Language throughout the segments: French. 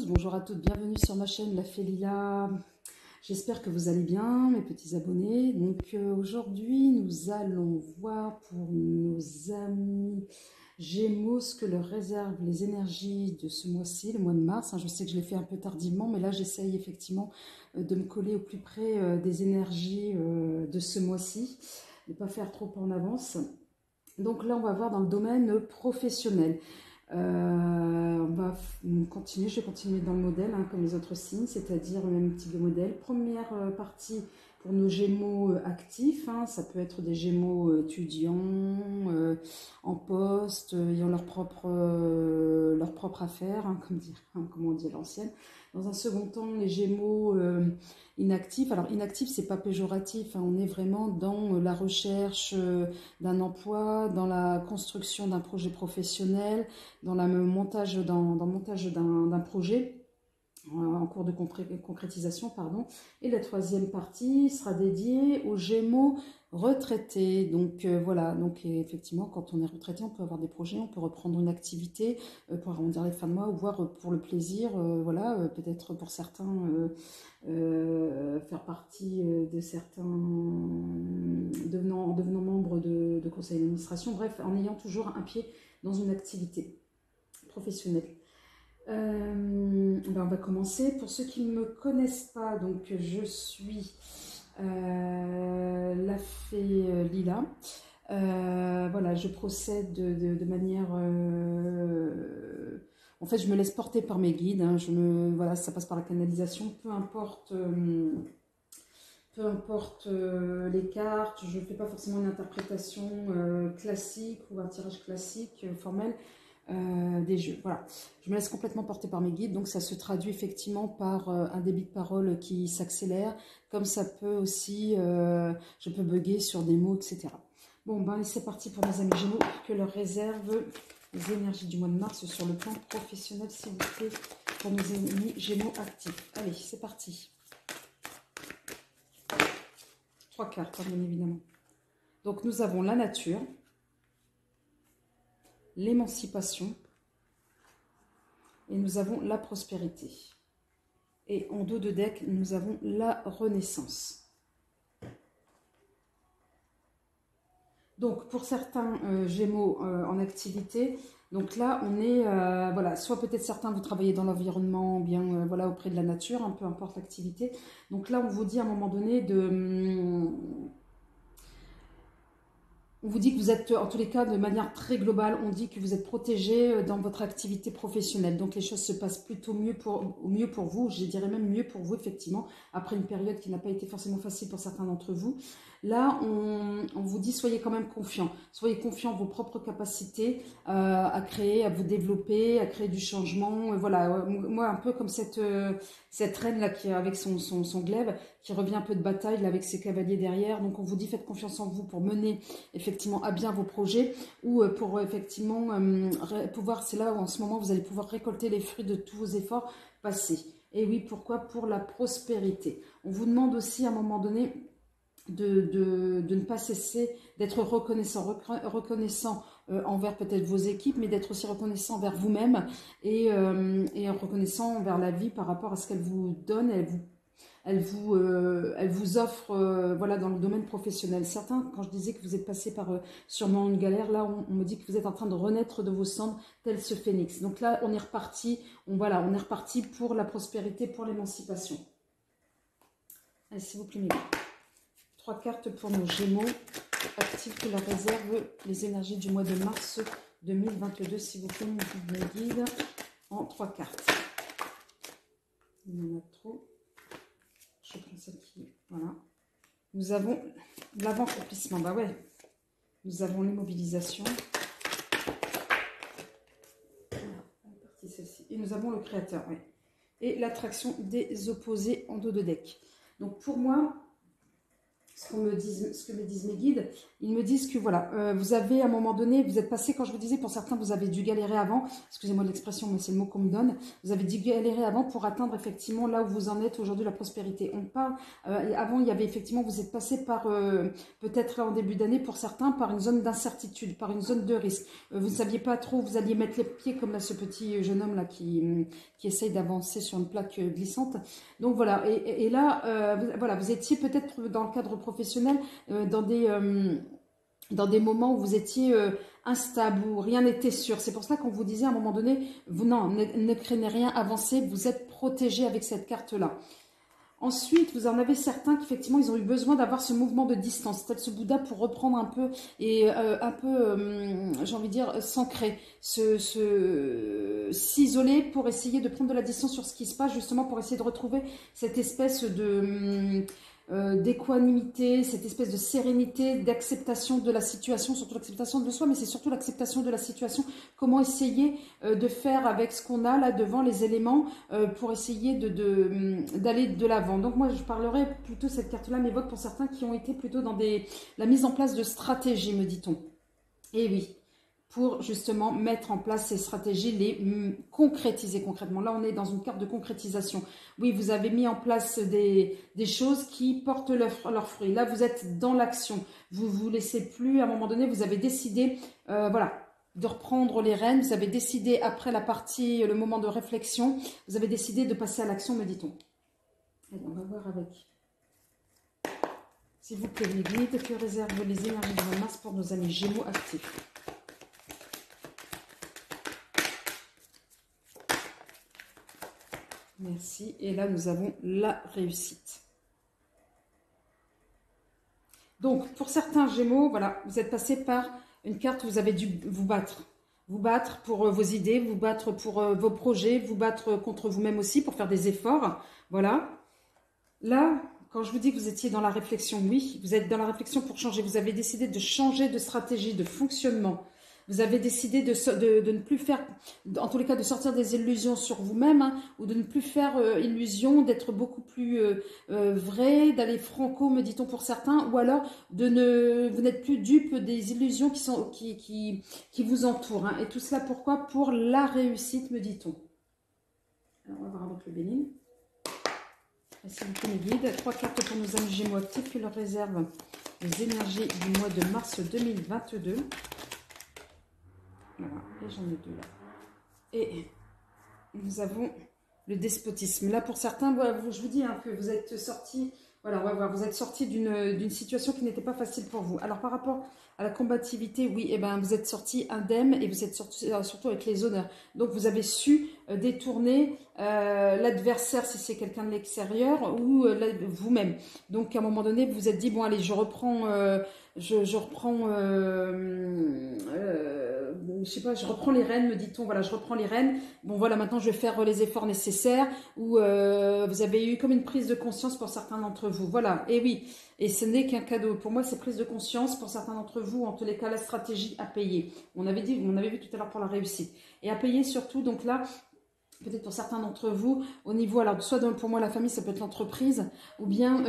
tous, bonjour à toutes, bienvenue sur ma chaîne La Fée Lila. J'espère que vous allez bien, mes petits abonnés. Donc aujourd'hui, nous allons voir pour nos amis Gémeaux ce que leur réservent les énergies de ce mois-ci, le mois de mars. Je sais que je l'ai fait un peu tardivement, mais là j'essaye effectivement de me coller au plus près des énergies de ce mois-ci, de ne pas faire trop en avance. Donc là, on va voir dans le domaine professionnel. On va continuer, je vais continuer dans le modèle, comme les autres signes, c'est-à-dire le même type de modèle. Première partie pour nos Gémeaux actifs, ça peut être des Gémeaux étudiants, en poste, ayant leur propre affaire, comme on dit à l'ancienne. Dans un second temps, les Gémeaux inactifs. Alors inactif, c'est pas péjoratif, on est vraiment dans la recherche d'un emploi, dans la construction d'un projet professionnel, dans le montage d'un projet en cours de concrétisation, pardon. Et la troisième partie sera dédiée aux Gémeaux retraités. Donc voilà, donc effectivement, quand on est retraité, on peut avoir des projets, on peut reprendre une activité pour arrondir les fins de mois ou voir pour le plaisir, voilà, peut-être pour certains faire partie de certains, en devenant membre de conseil d'administration, bref, en ayant toujours un pied dans une activité professionnelle. On va commencer. Pour ceux qui ne me connaissent pas, donc je suis la Fée Lila. Voilà, je procède de manière... en fait, je me laisse porter par mes guides. Voilà, ça passe par la canalisation, peu importe les cartes. Je ne fais pas forcément une interprétation classique ou un tirage classique formel. Des jeux, voilà. Je me laisse complètement porter par mes guides, donc ça se traduit effectivement par un débit de parole qui s'accélère, comme ça peut aussi, je peux bugger sur des mots, etc. Bon, c'est parti pour mes amis Gémeaux, que leur réserve les énergies du mois de mars sur le plan professionnel, s'il vous plaît, pour nos amis Gémeaux actifs. Allez, c'est parti. 3 cartes, bien évidemment. Donc nous avons la nature, l'émancipation, et nous avons la prospérité. Et en dos de deck, nous avons la renaissance. Donc, pour certains Gémeaux en activité, donc là, on est, voilà, soit peut-être certains, vous travaillez dans l'environnement, bien, voilà, auprès de la nature, peu importe l'activité. Donc là, on vous dit à un moment donné de... On vous dit que vous êtes, en tous les cas, de manière très globale, on dit que vous êtes protégé dans votre activité professionnelle. Donc, les choses se passent plutôt mieux pour vous. Je dirais même mieux pour vous, effectivement, après une période qui n'a pas été forcément facile pour certains d'entre vous. Là, on vous dit, soyez quand même confiants. Soyez confiants en vos propres capacités à créer, à vous développer, à créer du changement. Voilà, moi, un peu comme cette reine-là qui est avec son glaive, qui revient un peu de bataille là, avec ses cavaliers derrière. Donc, on vous dit, faites confiance en vous pour mener effectivement à bien vos projets ou pour effectivement pouvoir, c'est là où en ce moment vous allez pouvoir récolter les fruits de tous vos efforts passés. Et oui, pourquoi? Pour la prospérité. On vous demande aussi à un moment donné de ne pas cesser d'être reconnaissant envers peut-être vos équipes, mais d'être aussi reconnaissant envers vous-même et reconnaissant envers la vie par rapport à ce qu'elle vous donne. Elle vous offre, voilà, dans le domaine professionnel. Certains, quand je disais que vous êtes passé par sûrement une galère, là, on me dit que vous êtes en train de renaître de vos cendres, tel ce phénix. Donc là, on est reparti, on est reparti pour la prospérité, pour l'émancipation. Allez, s'il vous plaît, mes gars. 3 cartes pour nos Gémeaux actifs que leur réserve les énergies du mois de mars 2022, s'il vous plaît, mes guides, en 3 cartes. Il y en a trop. Je prends celle qui... Voilà. Nous avons l'avant-accomplissement. Bah ouais. Nous avons l'immobilisation. Celle-ci. Et nous avons le créateur. Oui. Et l'attraction des opposés en dos de deck. Donc pour moi, ce que me disent mes guides. Ils me disent que voilà, vous avez à un moment donné, vous êtes passé, quand je vous disais, pour certains, vous avez dû galérer avant, excusez-moi de l'expression, mais c'est le mot qu'on me donne, vous avez dû galérer avant pour atteindre effectivement là où vous en êtes aujourd'hui, la prospérité. On parle, avant, il y avait effectivement, vous êtes passé par, peut-être là en début d'année, pour certains, par une zone d'incertitude, par une zone de risque. Vous ne saviez pas trop où vous alliez mettre les pieds, comme là, ce petit jeune homme là qui essaye d'avancer sur une plaque glissante. Donc voilà, et là, voilà, vous étiez peut-être dans le cadre professionnel, dans des moments où vous étiez instable, où rien n'était sûr. C'est pour ça qu'on vous disait à un moment donné, vous non, ne craignez rien, avancez, vous êtes protégé avec cette carte-là. Ensuite, vous en avez certains qui, effectivement, ils ont eu besoin d'avoir ce mouvement de distance, tel ce Bouddha pour reprendre un peu, et j'ai envie de dire, s'ancrer, s'isoler pour essayer de prendre de la distance sur ce qui se passe, justement pour essayer de retrouver cette espèce de d'équanimité, cette espèce de sérénité, d'acceptation de la situation, surtout l'acceptation de soi, mais c'est surtout l'acceptation de la situation. Comment essayer de faire avec ce qu'on a là devant les éléments pour essayer d'aller de l'avant. Donc moi je parlerai plutôt, cette carte-là m'évoque pour certains qui ont été plutôt dans la mise en place de stratégies, me dit-on. Et oui, pour justement mettre en place ces stratégies, les concrétiser concrètement. Là, on est dans une carte de concrétisation. Oui, vous avez mis en place des choses qui portent leurs fruits. Là, vous êtes dans l'action. Vous ne vous laissez plus, à un moment donné, vous avez décidé, voilà, de reprendre les rênes. Vous avez décidé, après la partie, le moment de réflexion, vous avez décidé de passer à l'action, me dit-on. Allez, on va voir avec. S'il vous plaît, les guides, que réservent les énergies de Mars pour nos amis Gémeaux actifs. Merci. Et là, nous avons la réussite. Donc, pour certains Gémeaux, voilà, vous êtes passé par une carte où vous avez dû vous battre. Vous battre pour vos idées, vous battre pour vos projets, vous battre contre vous-même aussi pour faire des efforts. Voilà. Là, quand je vous dis que vous étiez dans la réflexion, oui, vous êtes dans la réflexion pour changer. Vous avez décidé de changer de stratégie, de fonctionnement. Vous avez décidé de ne plus faire, en tous les cas, de sortir des illusions sur vous-même, hein, ou de ne plus faire illusion, d'être beaucoup plus vrai, d'aller franco, me dit-on pour certains, ou alors vous n'êtes plus dupe des illusions qui vous entourent. Hein. Et tout cela, pourquoi? Pour la réussite, me dit-on. Alors, on va voir avec le Bénin. S'il vous plaît, mes guides, 3 cartes pour nos amis Gémeaux actifs qui leur réservent les énergies du mois de mars 2022. Voilà, et j'en ai 2 là. Et nous avons le despotisme. Là, pour certains, je vous dis hein, que vous êtes sortis, voilà, on va voir, vous êtes sortis d'une situation qui n'était pas facile pour vous. Alors, par rapport à la combativité, oui, eh ben, vous êtes sortis indemne et vous êtes sortis surtout avec les honneurs. Donc, vous avez su détourner l'adversaire si c'est quelqu'un de l'extérieur ou vous-même. Donc, à un moment donné, vous vous êtes dit, bon, allez, je reprends... je reprends les rênes, me dit-on, voilà, je reprends les rênes, bon voilà, maintenant je vais faire les efforts nécessaires, ou vous avez eu comme une prise de conscience pour certains d'entre vous, voilà, et oui, et ce n'est qu'un cadeau, pour moi c'est prise de conscience, pour certains d'entre vous, en tous les cas, la stratégie à payer, on avait vu tout à l'heure pour la réussite, et à payer surtout, donc là, peut-être pour certains d'entre vous, au niveau, alors soit pour moi la famille, ça peut être l'entreprise, ou bien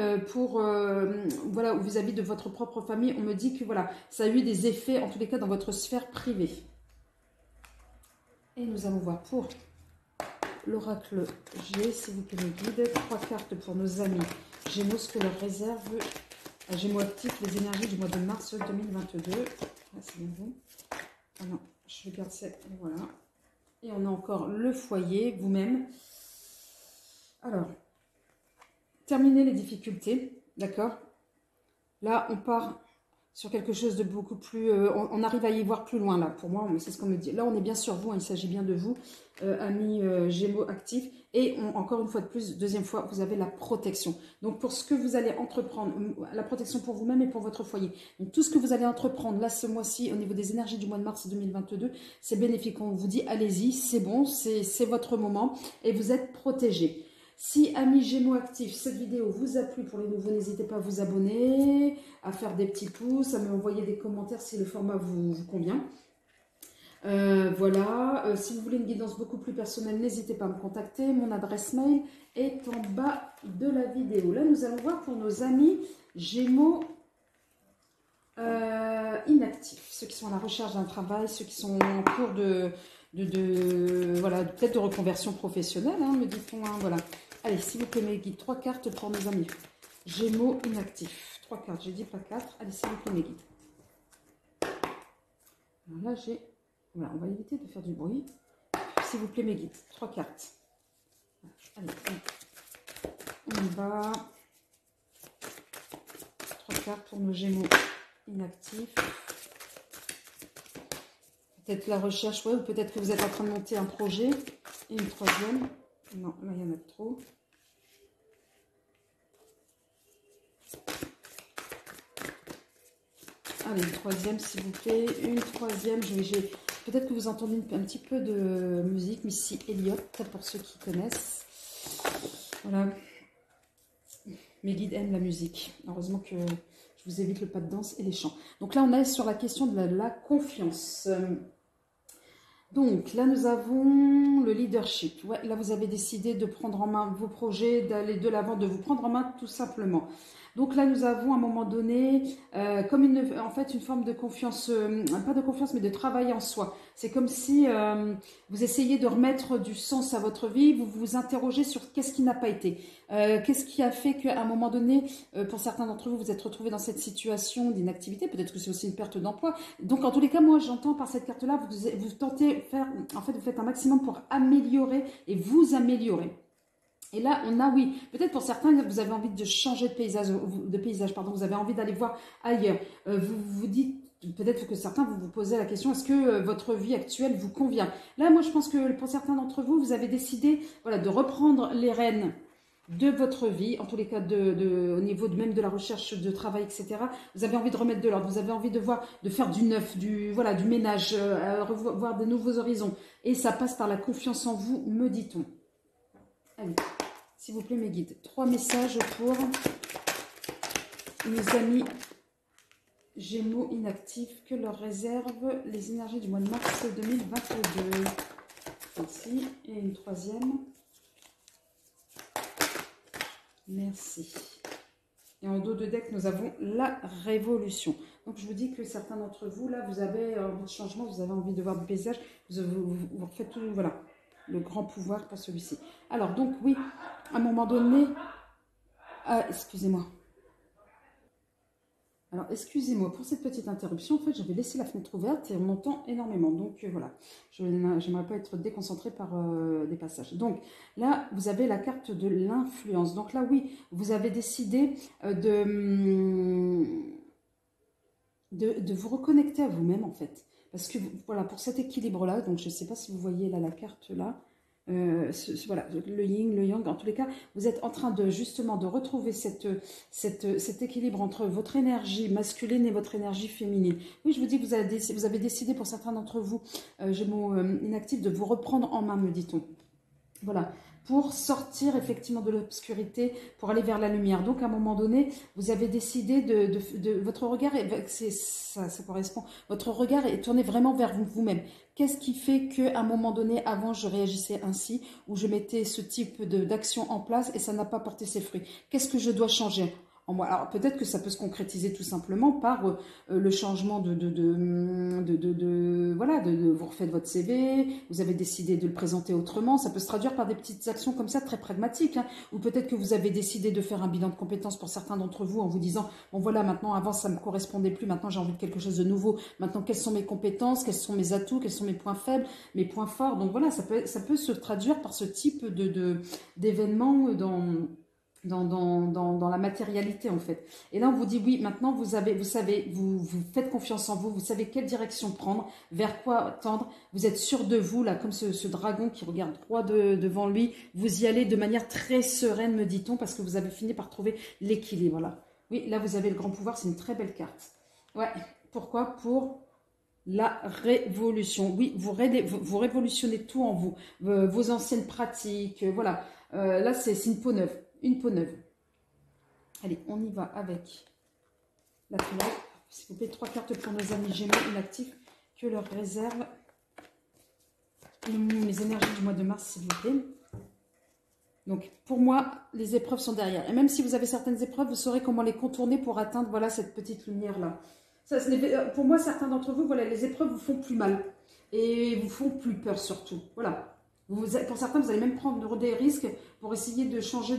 voilà, ou vis-à-vis de votre propre famille, on me dit que voilà, ça a eu des effets, en tous les cas, dans votre sphère privée. Et nous allons voir pour l'oracle G, s'il vous plaît, mes guides, 3 cartes pour nos amis Gémeaux, ce que leur réserve à Gémeaux actifs, les énergies du mois de mars 2022. Ah, c'est bien bon. Ah non, je regarde ça, voilà. Et on a encore le foyer, vous-même. Alors, terminer les difficultés, d'accord? Là, on part sur quelque chose de beaucoup plus... on arrive à y voir plus loin, là, pour moi, c'est ce qu'on me dit. Là, on est bien sur vous, hein, il s'agit bien de vous, amis Gémeaux actifs. Et encore une fois de plus, deuxième fois, vous avez la protection. Donc, pour ce que vous allez entreprendre, la protection pour vous-même et pour votre foyer. Donc, tout ce que vous allez entreprendre, là, ce mois-ci, au niveau des énergies du mois de mars 2022, c'est bénéfique. On vous dit, allez-y, c'est bon, c'est votre moment et vous êtes protégés. Si, amis Gémeaux actifs, cette vidéo vous a plu, pour les nouveaux, n'hésitez pas à vous abonner, à faire des petits pouces, à me envoyer des commentaires si le format vous convient. Voilà, si vous voulez une guidance beaucoup plus personnelle, n'hésitez pas à me contacter. Mon adresse mail est en bas de la vidéo. Là, nous allons voir pour nos amis Gémeaux inactifs, ceux qui sont à la recherche d'un travail, ceux qui sont en cours voilà, peut-être de reconversion professionnelle, hein, me dit-on. Hein, voilà. Allez, s'il vous plaît, mes guides, 3 cartes pour nos amis Gémeaux inactifs. 3 cartes, j'ai dit pas 4. Allez, s'il vous plaît, mes guides. Alors là, j'ai... Voilà, on va éviter de faire du bruit. S'il vous plaît, mes guides, 3 cartes. Allez, on y va. 3 cartes pour nos Gémeaux inactifs. Peut-être la recherche, ouais, ou peut-être que vous êtes en train de monter un projet. Et une troisième. Non, là, il y en a trop. Allez, une troisième, s'il vous plaît. Une troisième. Peut-être que vous entendez un petit peu de musique. Missy Elliott, pour ceux qui connaissent. Voilà. Mes guides aiment la musique. Heureusement que je vous évite le pas de danse et les chants. Donc là, on est sur la question de la confiance. Donc là, nous avons le leadership. Ouais, là, vous avez décidé de prendre en main vos projets, d'aller de l'avant, de vous prendre en main tout simplement. Donc là, nous avons à un moment donné, comme en fait, une forme de confiance, pas de confiance, mais de travail en soi. C'est comme si vous essayez de remettre du sens à votre vie, vous vous interrogez sur qu'est-ce qui n'a pas été. Qu'est-ce qui a fait qu'à un moment donné, pour certains d'entre vous, vous êtes retrouvés dans cette situation d'inactivité, peut-être que c'est aussi une perte d'emploi. Donc en tous les cas, moi j'entends par cette carte-là, vous tentez faire, en fait vous faites un maximum pour améliorer et vous améliorer. Et là, on a, oui, peut-être pour certains, vous avez envie de changer de paysage, pardon, vous avez envie d'aller voir ailleurs. Vous vous dites, peut-être que certains vous posez la question, est-ce que votre vie actuelle vous convient? Là, moi, je pense que pour certains d'entre vous, vous avez décidé, voilà, de reprendre les rênes de votre vie, en tous les cas au niveau même de la recherche de travail, etc. Vous avez envie de remettre de l'ordre, vous avez envie de faire du neuf, voilà, du ménage, voir de nouveaux horizons. Et ça passe par la confiance en vous, me dit-on. Allez, s'il vous plaît, mes guides. 3 messages pour mes amis Gémeaux inactifs. Que leur réservent les énergies du mois de mars 2022. Merci. Et une troisième. Merci. Et en dos de deck, nous avons la révolution. Donc, je vous dis que certains d'entre vous, là, vous avez envie de changement, vous avez envie de voir du paysage, vous faites tout, voilà, le grand pouvoir pour celui-ci. Alors, donc, oui, à un moment donné... Ah, excusez-moi. Alors, excusez-moi pour cette petite interruption. En fait, j'avais laissé la fenêtre ouverte et on m'entend énormément. Donc, voilà. Je n'aimerais pas être déconcentrée par des passages. Donc, là, vous avez la carte de l'influence. Donc là, oui, vous avez décidé de vous reconnecter à vous-même, en fait. Parce que, voilà, pour cet équilibre-là, donc je ne sais pas si vous voyez là la carte là, voilà, le yin, le yang, en tous les cas, vous êtes en train de justement de retrouver cet équilibre entre votre énergie masculine et votre énergie féminine. Oui, je vous dis que vous avez décidé pour certains d'entre vous, Gémeaux inactifs, de vous reprendre en main, me dit-on. Voilà, pour sortir effectivement de l'obscurité, pour aller vers la lumière. Donc, à un moment donné, vous avez décidé votre regard, ça correspond, votre regard est tourné vraiment vers vous-même. Qu'est-ce qui fait qu'à un moment donné, avant, je réagissais ainsi, ou je mettais ce type d'action en place et ça n'a pas porté ses fruits? Qu'est-ce que je dois changer en moi? Alors, peut-être que ça peut se concrétiser tout simplement par le changement voilà, vous refaites votre CV, vous avez décidé de le présenter autrement. Ça peut se traduire par des petites actions comme ça, très pragmatiques. Hein, ou peut-être que vous avez décidé de faire un bilan de compétences pour certains d'entre vous en vous disant, bon voilà, maintenant, avant, ça ne me correspondait plus, maintenant, j'ai envie de quelque chose de nouveau. Maintenant, quelles sont mes compétences, quels sont mes atouts, quels sont mes points faibles, mes points forts. Donc voilà, ça peut se traduire par ce type d'événements dans la matérialité en fait. Et là on vous dit oui, maintenant vous faites confiance en vous, vous savez quelle direction prendre, vers quoi tendre, vous êtes sûr de vous, là comme ce dragon qui regarde droit devant lui, vous y allez de manière très sereine me dit-on, parce que vous avez fini par trouver l'équilibre. Là. Oui, là vous avez le grand pouvoir, c'est une très belle carte. Ouais, pourquoi? Pour la révolution. Oui, vous révolutionnez tout en vous, vos anciennes pratiques, voilà. Là c'est une peau neuve. Une peau neuve. Allez, on y va avec la triade. S'il vous plaît, 3 cartes pour nos amis Gémeaux inactifs. Que leur réserve les énergies du mois de mars, s'il vous plaît. Donc, pour moi, les épreuves sont derrière. Et même si vous avez certaines épreuves, vous saurez comment les contourner pour atteindre, voilà, cette petite lumière-là. Pour moi, certains d'entre vous, voilà, les épreuves vous font plus mal. Et vous font plus peur, surtout. Voilà. Pour certains, vous allez même prendre des risques pour essayer de changer,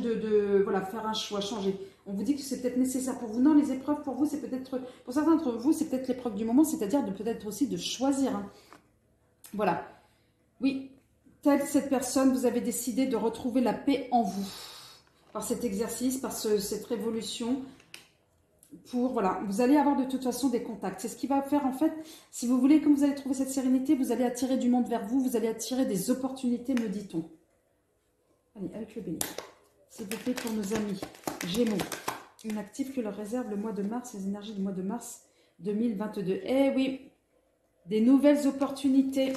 voilà, faire un choix, changer. On vous dit que c'est peut-être nécessaire pour vous. Non, les épreuves, pour vous, c'est peut-être, pour certains d'entre vous, c'est peut-être l'épreuve du moment, c'est-à-dire de peut-être aussi de choisir. Hein. Voilà. Oui. Telle cette personne, vous avez décidé de retrouver la paix en vous par cet exercice, par cette révolution. Voilà, vous allez avoir de toute façon des contacts. C'est ce qui va faire en fait, si vous voulez, comme vous allez trouver cette sérénité, vous allez attirer du monde vers vous, vous allez attirer des opportunités, me dit-on. Allez, avec le béni. S'il vous plaît, pour nos amis Gémeaux, inactifs que leur réserve le mois de mars, les énergies du mois de mars 2022. Eh oui, des nouvelles opportunités.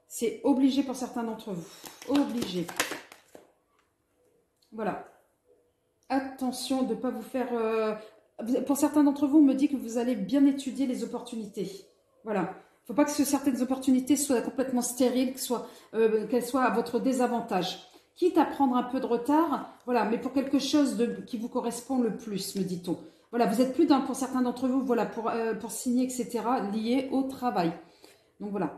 C'est obligé pour certains d'entre vous. Obligé. Voilà. Attention de ne pas vous faire... pour certains d'entre vous, on me dit que vous allez bien étudier les opportunités. Voilà. Il ne faut pas que certaines opportunités soient complètement stériles, qu'elles soient à votre désavantage. Quitte à prendre un peu de retard, voilà, mais pour quelque chose qui vous correspond le plus, me dit-on. Voilà, vous êtes plus pour certains d'entre vous, voilà, pour signer, etc., lié au travail. Donc voilà.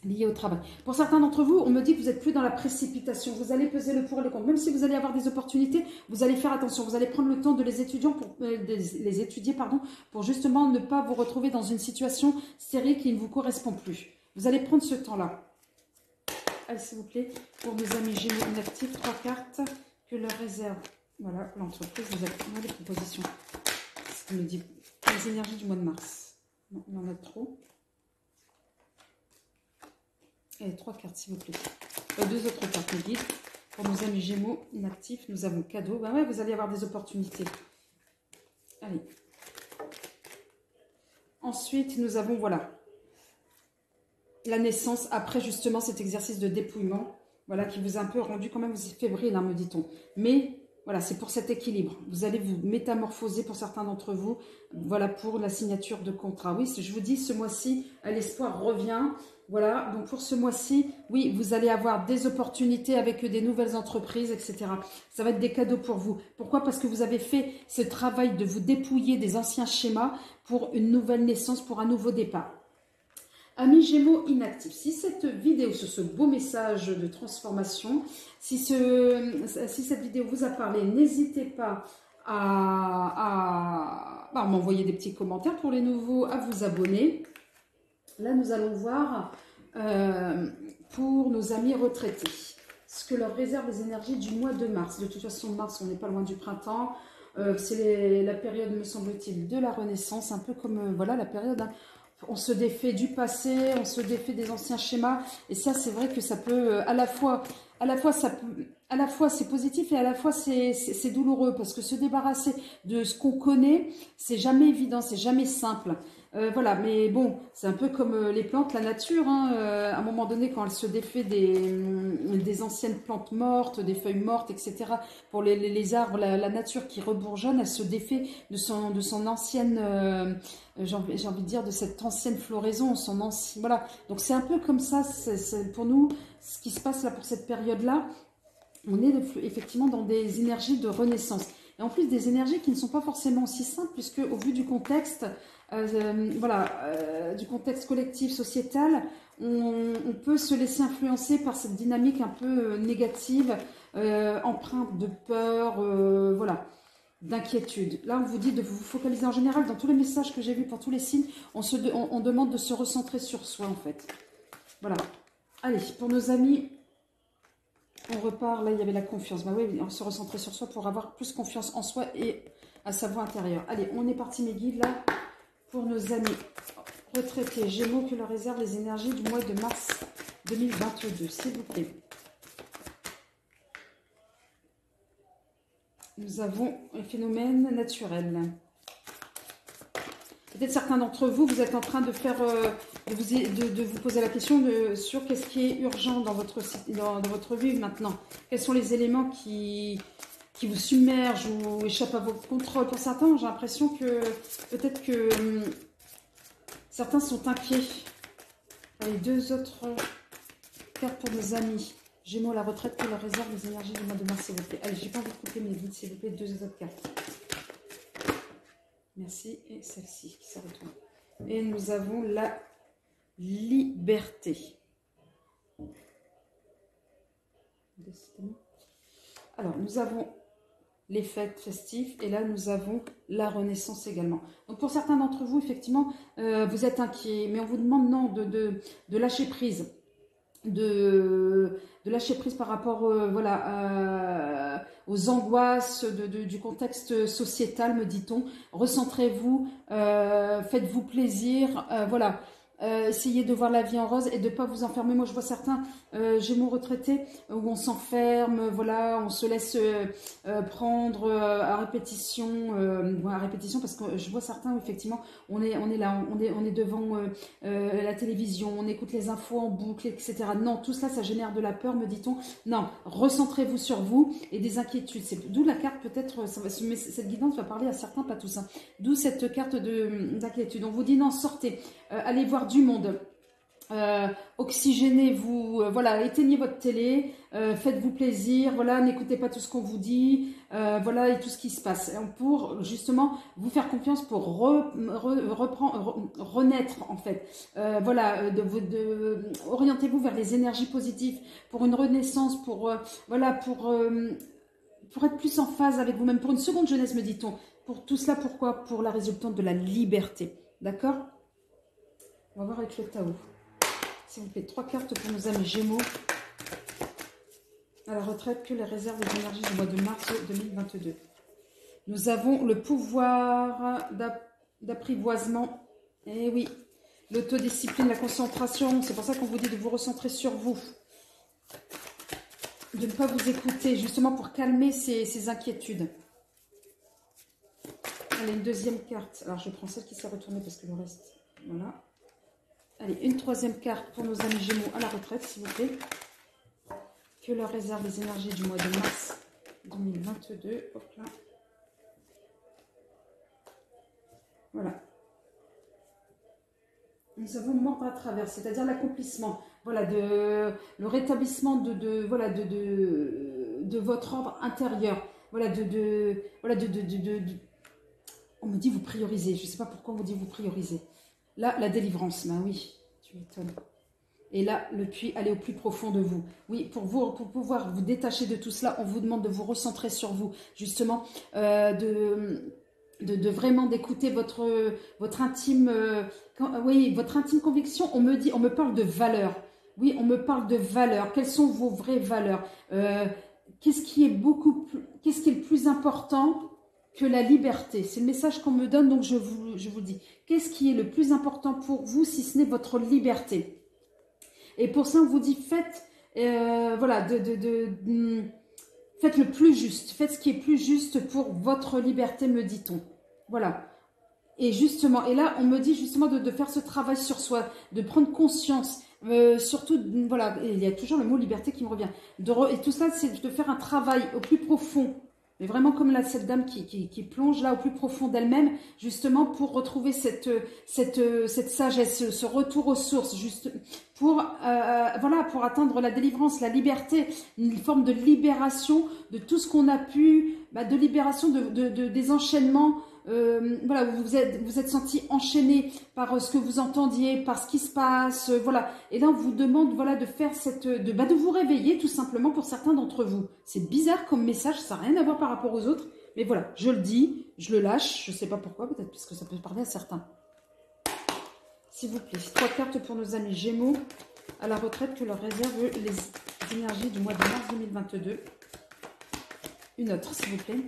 Lié au travail. Pour certains d'entre vous, on me dit que vous n'êtes plus dans la précipitation. Vous allez peser le pour et le contre. Même si vous allez avoir des opportunités, vous allez faire attention. Vous allez prendre le temps de les étudier, pour justement ne pas vous retrouver dans une situation stérile qui ne vous correspond plus. Vous allez prendre ce temps-là. Allez, s'il vous plaît, pour mes amis Gémeaux inactifs, 3 cartes que leur réserve. Voilà, l'entreprise, vous avez des propositions. Ce qui me dit les énergies du mois de mars. Non, il y en a trop. Allez, 3 cartes, s'il vous plaît. 2 autres cartes me guident. Pour nos amis Gémeaux inactifs, nous avons cadeau. Ben ouais, vous allez avoir des opportunités. Allez. Ensuite, nous avons, voilà, la naissance après justement cet exercice de dépouillement. Voilà, qui vous a un peu rendu quand même fébrile, hein, me dit-on. Mais voilà, c'est pour cet équilibre. Vous allez vous métamorphoser pour certains d'entre vous. Voilà, pour la signature de contrat. Oui, je vous dis, ce mois-ci, l'espoir revient. Voilà, donc pour ce mois-ci, oui, vous allez avoir des opportunités avec des nouvelles entreprises, etc. Ça va être des cadeaux pour vous. Pourquoi? Parce que vous avez fait ce travail de vous dépouiller des anciens schémas pour une nouvelle naissance, pour un nouveau départ. Amis Gémeaux inactifs, si cette vidéo, sur ce beau message de transformation, si cette vidéo vous a parlé, n'hésitez pas à m'envoyer des petits commentaires. Pour les nouveaux, à vous abonner. Là, nous allons voir pour nos amis retraités ce que leur réserve les énergies du mois de mars. De toute façon, mars, on n'est pas loin du printemps. C'est la période, me semble-t-il, de la Renaissance, un peu comme voilà la période... Hein, on se défait du passé, on se défait des anciens schémas. Et ça, c'est vrai que ça peut à la fois c'est positif et à la fois c'est douloureux. Parce que se débarrasser de ce qu'on connaît, c'est jamais évident, c'est jamais simple. Voilà, mais bon, c'est un peu comme les plantes, la nature. Hein, à un moment donné, quand elle se défait des anciennes plantes mortes, des feuilles mortes, etc. Pour les arbres, la nature qui rebourgeonne, elle se défait de son ancienne... j'ai envie de dire de cette ancienne floraison, voilà. Donc c'est un peu comme ça, pour nous, ce qui se passe là pour cette période-là, on est effectivement dans des énergies de renaissance. Et en plus des énergies qui ne sont pas forcément aussi simples, puisque au vu du contexte, du contexte collectif, sociétal, on peut se laisser influencer par cette dynamique un peu négative, empreinte de peur, voilà, d'inquiétude. Là, on vous dit de vous focaliser en général. Dans tous les messages que j'ai vus pour tous les signes, on demande de se recentrer sur soi, en fait. Voilà. Allez, pour nos amis, on repart. Là, il y avait la confiance. Bah oui, on se recentrer sur soi pour avoir plus confiance en soi et à sa voix intérieure. Allez, on est parti, mes guides, là, pour nos amis retraités. Gémeaux, que leur réservent les énergies du mois de mars 2022, s'il vous plaît. Nous avons un phénomène naturel. Peut-être certains d'entre vous, vous êtes en train de faire, de vous poser la question sur qu'est-ce qui est urgent dans votre vie maintenant. Quels sont les éléments qui vous submergent ou échappent à votre contrôle. Pour certains, j'ai l'impression que peut-être que Certains sont inquiets. Allez, 2 autres cartes pour nos amis. Gémeaux, la retraite, que leur réserve les énergies du mois de mars, s'il vous plaît. Allez, j'ai pas envie de couper mes guides, s'il vous plaît. 2 autres cartes. Merci. Et celle-ci qui s'est retournée. Et nous avons la liberté. Alors, nous avons les fêtes festives et là, nous avons la renaissance également. Donc, pour certains d'entre vous, effectivement, vous êtes inquiets, mais on vous demande non, de lâcher prise. De lâcher prise par rapport voilà, aux angoisses du contexte sociétal, me dit-on. Recentrez-vous, faites-vous plaisir, voilà. Essayez de voir la vie en rose et de ne pas vous enfermer. Moi, je vois certains Gémeaux retraités où on s'enferme, voilà, on se laisse prendre à répétition parce que je vois certains où effectivement on est là, on est devant la télévision, on écoute les infos en boucle, etc. Non, tout cela, ça génère de la peur, me dit-on. Non, recentrez-vous sur vous et des inquiétudes. D'où la carte peut-être, cette guidance va parler à certains, pas tous. Hein. D'où cette carte d'inquiétude. On vous dit non, sortez. Allez voir du monde, oxygénez-vous, voilà, éteignez votre télé, faites-vous plaisir, voilà, n'écoutez pas tout ce qu'on vous dit, voilà, et tout ce qui se passe, pour justement vous faire confiance pour renaître en fait, voilà, orientez-vous vers les énergies positives, pour une renaissance, voilà, pour être plus en phase avec vous-même, pour une seconde jeunesse, me dit-on, pour tout cela, pourquoi? Pour la résultante de la liberté, d'accord? On va voir avec le Tao. S'il vous plaît, 3 cartes pour nos amis Gémeaux. À la retraite, que les réserves des énergies du mois de mars 2022. Nous avons le pouvoir d'apprivoisement. Eh oui, l'autodiscipline, la concentration. C'est pour ça qu'on vous dit de vous recentrer sur vous. De ne pas vous écouter, justement pour calmer ces inquiétudes. Allez, une deuxième carte. Alors, je prends celle qui s'est retournée parce que le reste... Voilà. Allez, une 3e carte pour nos amis Gémeaux à la retraite, s'il vous plaît. Que leur réserve les énergies du mois de mars 2022. Hop là. Voilà. Nous avons mordre à travers, c'est-à-dire l'accomplissement. Voilà, le rétablissement de votre ordre intérieur. Voilà, on me dit vous priorisez. Je ne sais pas pourquoi on vous dit vous priorisez. Là, la délivrance, ben oui, tu m'étonnes. Et là, le puits, allez au plus profond de vous. Oui, pour pouvoir vous détacher de tout cela, on vous demande de vous recentrer sur vous, justement, de vraiment d'écouter votre intime, oui, votre intime conviction. On me parle de valeurs. Oui, on me parle de valeurs. Quelles sont vos vraies valeurs? Qu'est-ce qui est le plus important que la liberté? C'est le message qu'on me donne, donc je vous dis. Qu'est-ce qui est le plus important pour vous, si ce n'est votre liberté? Et pour ça, on vous dit, faites, voilà, faites le plus juste. Faites ce qui est plus juste pour votre liberté, me dit-on. Voilà. Et justement, et là, on me dit justement de faire ce travail sur soi, de prendre conscience. Surtout, voilà, et il y a toujours le mot liberté qui me revient. Et tout ça, c'est de faire un travail au plus profond. Mais vraiment comme là, cette dame qui plonge là au plus profond d'elle-même, justement pour retrouver cette sagesse, ce retour aux sources, juste voilà, pour atteindre la délivrance, la liberté, une forme de libération de tout ce qu'on a pu, de libération des enchaînements. Voilà, vous êtes senti enchaîné par ce que vous entendiez, par ce qui se passe, voilà. Et là, on vous demande, voilà, de faire de vous réveiller, tout simplement, pour certains d'entre vous. C'est bizarre comme message, ça n'a rien à voir par rapport aux autres, mais voilà, je le dis, je le lâche, je ne sais pas pourquoi, peut-être parce que ça peut parler à certains. S'il vous plaît, 3 cartes pour nos amis Gémeaux à la retraite, que leur réserve les énergies du mois de mars 2022. Une autre, s'il vous plaît.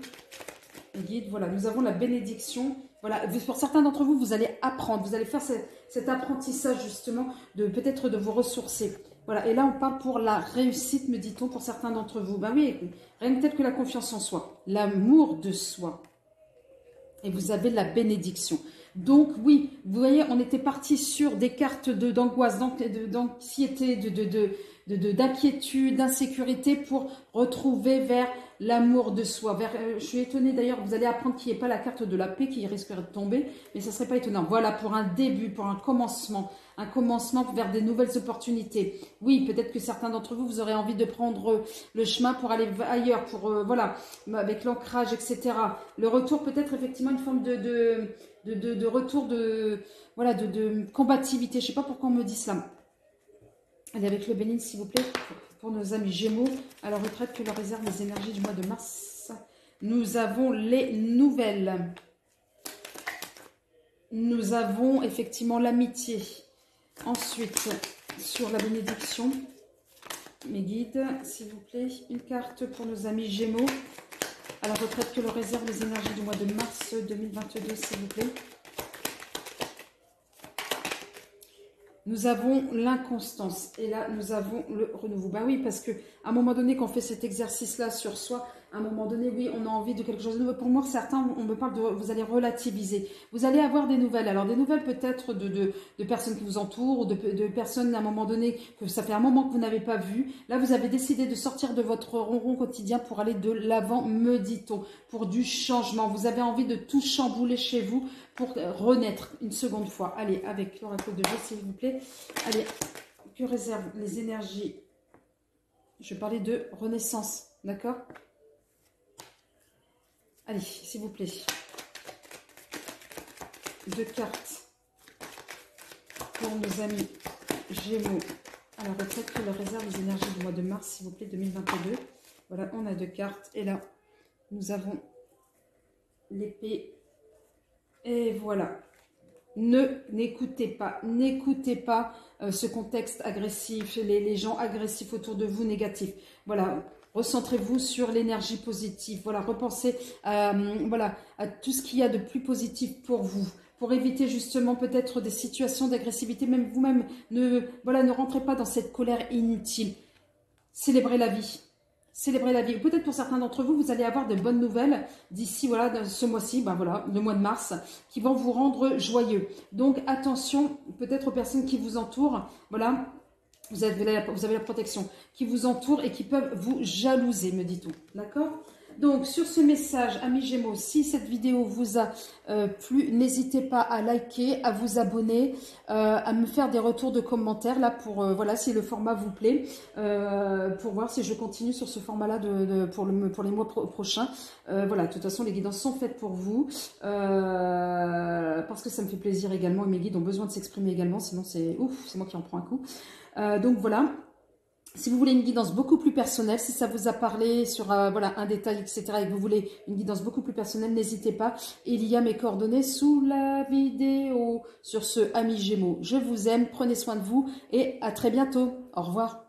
Guide, voilà, nous avons la bénédiction. Voilà, pour certains d'entre vous, vous allez apprendre, vous allez faire cet apprentissage justement peut-être de vous ressourcer. Voilà, et là on parle pour la réussite, me dit-on, pour certains d'entre vous. Ben oui, rien que peut-être que la confiance en soi, l'amour de soi. Et vous avez la bénédiction. Donc oui, vous voyez, on était parti sur des cartes d'angoisse, d'anxiété, d'inquiétude, d'insécurité pour retrouver vers l'amour de soi. Je suis étonnée d'ailleurs, vous allez apprendre qu'il n'y ait pas la carte de la paix qui risquerait de tomber, mais ça ne serait pas étonnant. Voilà, pour un début, pour un commencement vers des nouvelles opportunités. Oui, peut-être que certains d'entre vous, vous aurez envie de prendre le chemin pour aller ailleurs, pour voilà, avec l'ancrage, etc. Le retour, peut-être effectivement une forme de retour voilà, de combativité. Je ne sais pas pourquoi on me dit cela. Allez, avec le bénin, s'il vous plaît, pour nos amis Gémeaux, à la retraite, que leur réserve les énergies du mois de mars. Nous avons les nouvelles. Nous avons effectivement l'amitié. Ensuite, sur la bénédiction, mes guides, s'il vous plaît, une carte pour nos amis Gémeaux, à la retraite, que leur réserve les énergies du mois de mars 2022, s'il vous plaît. Nous avons l'inconstance et là, nous avons le renouveau. Ben oui, parce qu'à un moment donné, quand on fait cet exercice-là sur soi, à un moment donné, oui, on a envie de quelque chose de nouveau. Pour moi, certains, on me parle de, vous allez relativiser. Vous allez avoir des nouvelles. Alors, des nouvelles peut-être de personnes qui vous entourent, ou de personnes à un moment donné, que ça fait un moment que vous n'avez pas vu. Là, vous avez décidé de sortir de votre ronron quotidien pour aller de l'avant, me dit-on, pour du changement. Vous avez envie de tout chambouler chez vous pour renaître une seconde fois. Allez, avec l'oracle de jeu, s'il vous plaît. Allez, que réservent les énergies? Je parlais de renaissance, d'accord? Allez, s'il vous plaît. 2 cartes pour nos amis Gémeaux à la retraite, que leur réserve les énergies du mois de mars, s'il vous plaît, 2022. Voilà, on a 2 cartes. Et là, nous avons l'épée. Et voilà. N'écoutez pas ce contexte agressif, les gens agressifs autour de vous, négatifs. Voilà, recentrez-vous sur l'énergie positive. Voilà, repensez voilà, à tout ce qu'il y a de plus positif pour vous, pour éviter justement peut-être des situations d'agressivité. Même vous-même, ne rentrez pas dans cette colère inutile. Célébrez la vie. Célébrez la vie. Peut-être pour certains d'entre vous, vous allez avoir de bonnes nouvelles d'ici, voilà, ce mois-ci, ben voilà, le mois de mars, qui vont vous rendre joyeux. Donc, attention, peut-être aux personnes qui vous entourent, voilà, vous avez la protection, qui vous entoure et qui peuvent vous jalouser, me dit-on. D'accord ? Donc, sur ce message, amis Gémeaux, si cette vidéo vous a plu, n'hésitez pas à liker, à vous abonner, à me faire des retours de commentaires, là, pour, voilà, si le format vous plaît, pour voir si je continue sur ce format-là pour les mois prochains. Voilà, de toute façon, les guidances sont faites pour vous, parce que ça me fait plaisir également, et mes guides ont besoin de s'exprimer également, sinon c'est ouf, c'est moi qui en prends un coup. Donc, voilà. Si vous voulez une guidance beaucoup plus personnelle, si ça vous a parlé sur voilà, un détail, etc., et que vous voulez une guidance beaucoup plus personnelle, n'hésitez pas. Il y a mes coordonnées sous la vidéo. Sur ce, amis Gémeaux, je vous aime, prenez soin de vous et à très bientôt. Au revoir.